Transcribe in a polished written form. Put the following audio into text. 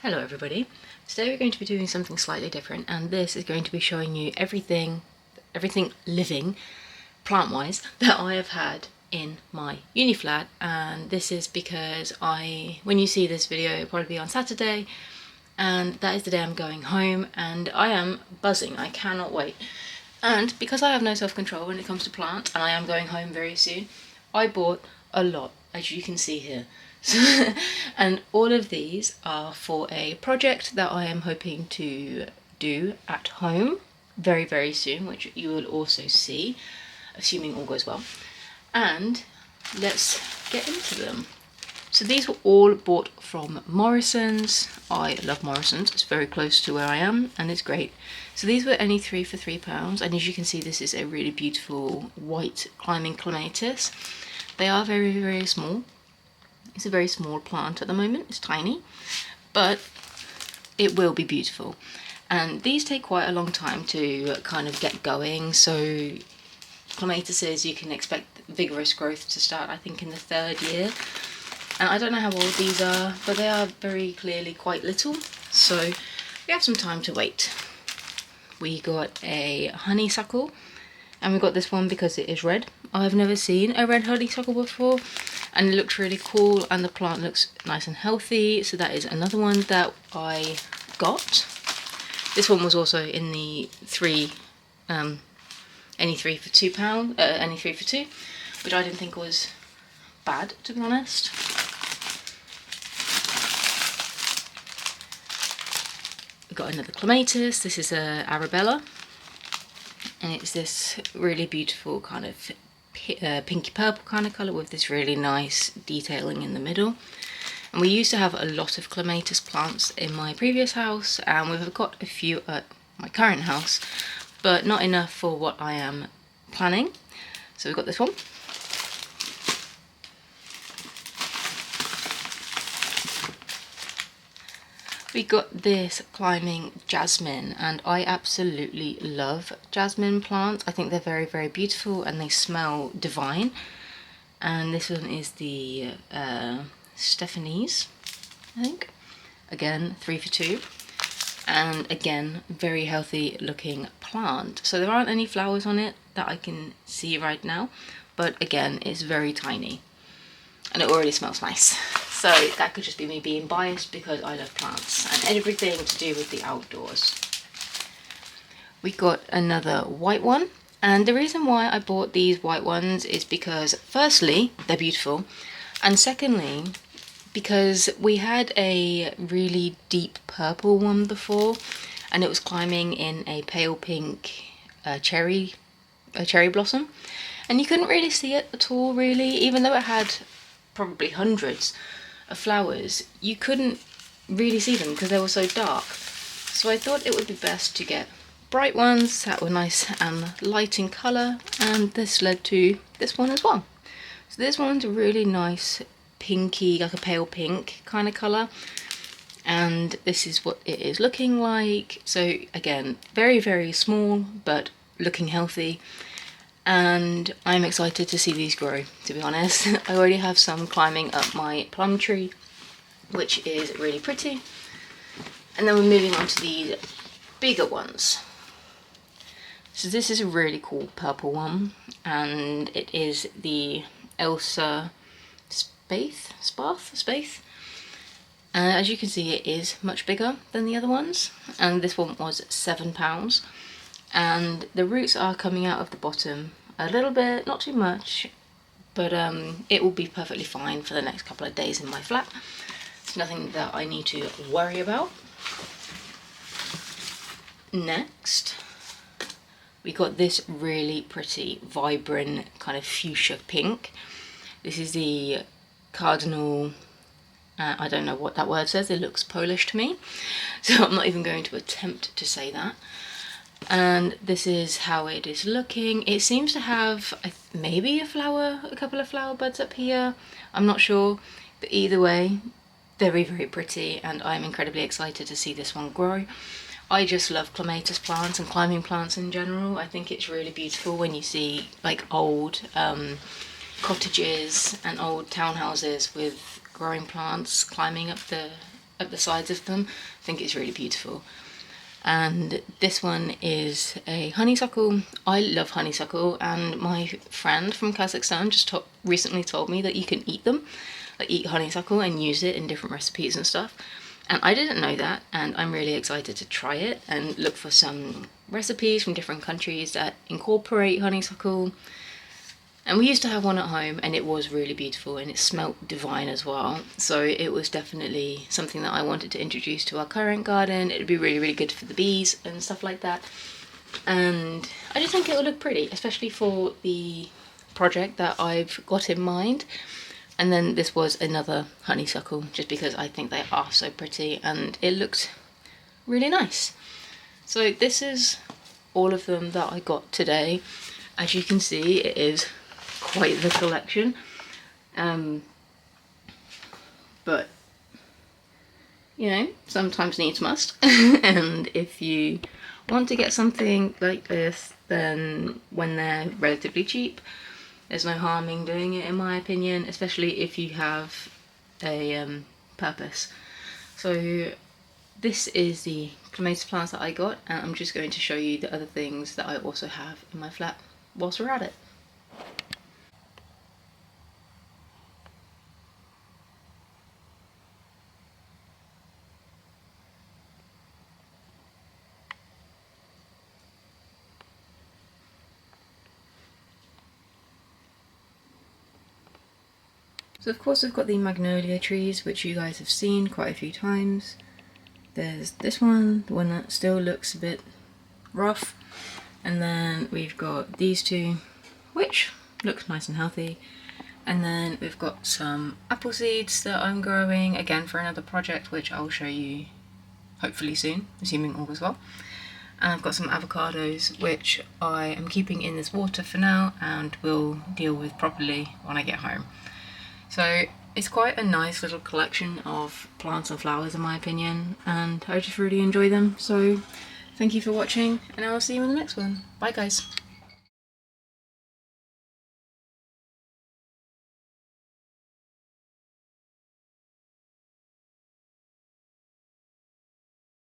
Hello everybody. Today we're going to be doing something slightly different, and this is going to be showing you everything living, plant-wise, that I have had in my uni flat. And this is because when you see this video, it'll probably be on Saturday, and that is the day I'm going home, and I am buzzing. I cannot wait. And because I have no self-control when it comes to plants, and I am going home very soon, I bought a lot, as you can see here. And all of these are for a project that I am hoping to do at home very, very soon, which you will also see, assuming all goes well. And let's get into them. So these were all bought from Morrison's. I love Morrison's, it's very close to where I am and it's great. So these were only 3 for £3, and as you can see, this is a really beautiful white climbing clematis. They are very, very small. It's a very small plant at the moment, it's tiny, but it will be beautiful. And these take quite a long time to kind of get going, so clematises, you can expect vigorous growth to start, I think, in the 3rd year. And I don't know how old these are, but they are very clearly quite little, so we have some time to wait. We got a honeysuckle, and we got this one because it is red. I've never seen a red honeysuckle before, and it looks really cool, and the plant looks nice and healthy, so that is another one that I got. This one was also in the any 3 for £2, any 3 for 2, which I didn't think was bad, to be honest. We got another clematis. This is a Arabella, and it's this really beautiful kind of pinky purple kind of colour with this really nice detailing in the middle. And we used to have a lot of clematis plants in my previous house, and we've got a few at my current house, but not enough for what I am planning. So we've got this one. We got this climbing jasmine, and I absolutely love jasmine plants. I think they're very, very beautiful and they smell divine. And this one is the Stephanie's, I think. Again, 3 for 2. And again, very healthy looking plant. So there aren't any flowers on it that I can see right now, but again, it's very tiny. And it already smells nice. So that could just be me being biased because I love plants and everything to do with the outdoors. We got another white one, and the reason why I bought these white ones is because firstly, they're beautiful, and secondly, because we had a really deep purple one before, and it was climbing in a pale pink cherry blossom, and you couldn't really see it at all, really, even though it had probably hundreds of flowers. You couldn't really see them because they were so dark. So I thought it would be best to get bright ones that were nice and light in colour, and this led to this one as well. So this one's a really nice pinky, like a pale pink kind of colour, and this is what it is looking like. So again, very, very small but looking healthy. And I'm excited to see these grow, to be honest. I already have some climbing up my plum tree, which is really pretty. And then we're moving on to these bigger ones. So this is a really cool purple one, and it is the Elsa Spath. As you can see, it is much bigger than the other ones, and this one was £7. And the roots are coming out of the bottom a little bit, not too much, but it will be perfectly fine for the next couple of days in my flat. It's nothing that I need to worry about. Next, we got this really pretty, vibrant kind of fuchsia pink. This is the cardinal, I don't know what that word says, it looks Polish to me, so I'm not even going to attempt to say that. And this is how it is looking. It seems to have maybe a couple of flower buds up here, I'm not sure, but either way, very, very pretty, and I'm incredibly excited to see this one grow. I just love clematis plants and climbing plants in general. I think it's really beautiful when you see like old cottages and old townhouses with growing plants climbing up at the sides of them. I think it's really beautiful. And this one is a honeysuckle. I love honeysuckle, and my friend from Kazakhstan just recently told me that you can eat them, like eat honeysuckle and use it in different recipes and stuff. And I didn't know that, and I'm really excited to try it and look for some recipes from different countries that incorporate honeysuckle. And we used to have one at home, and it was really beautiful, and it smelt divine as well. So it was definitely something that I wanted to introduce to our current garden. It'd be really, really good for the bees and stuff like that. And I just think it would look pretty, especially for the project that I've got in mind. And then this was another honeysuckle, just because I think they are so pretty and it looked really nice. So this is all of them that I got today. As you can see, it is quite the collection, but you know, sometimes needs must. And if you want to get something like this, then when they're relatively cheap, there's no harm in doing it, in my opinion, especially if you have a purpose. So this is the clematis plants that I got, and I'm just going to show you the other things that I also have in my flat whilst we're at it. So of course we've got the magnolia trees, which you guys have seen quite a few times. There's this one, the one that still looks a bit rough. And then we've got these two, which look nice and healthy. And then we've got some apple seeds that I'm growing, again for another project, which I'll show you hopefully soon, assuming all goes well. And I've got some avocados, which I am keeping in this water for now and will deal with properly when I get home. So it's quite a nice little collection of plants and flowers in my opinion, and I just really enjoy them. So thank you for watching, and I will see you in the next one. Bye guys.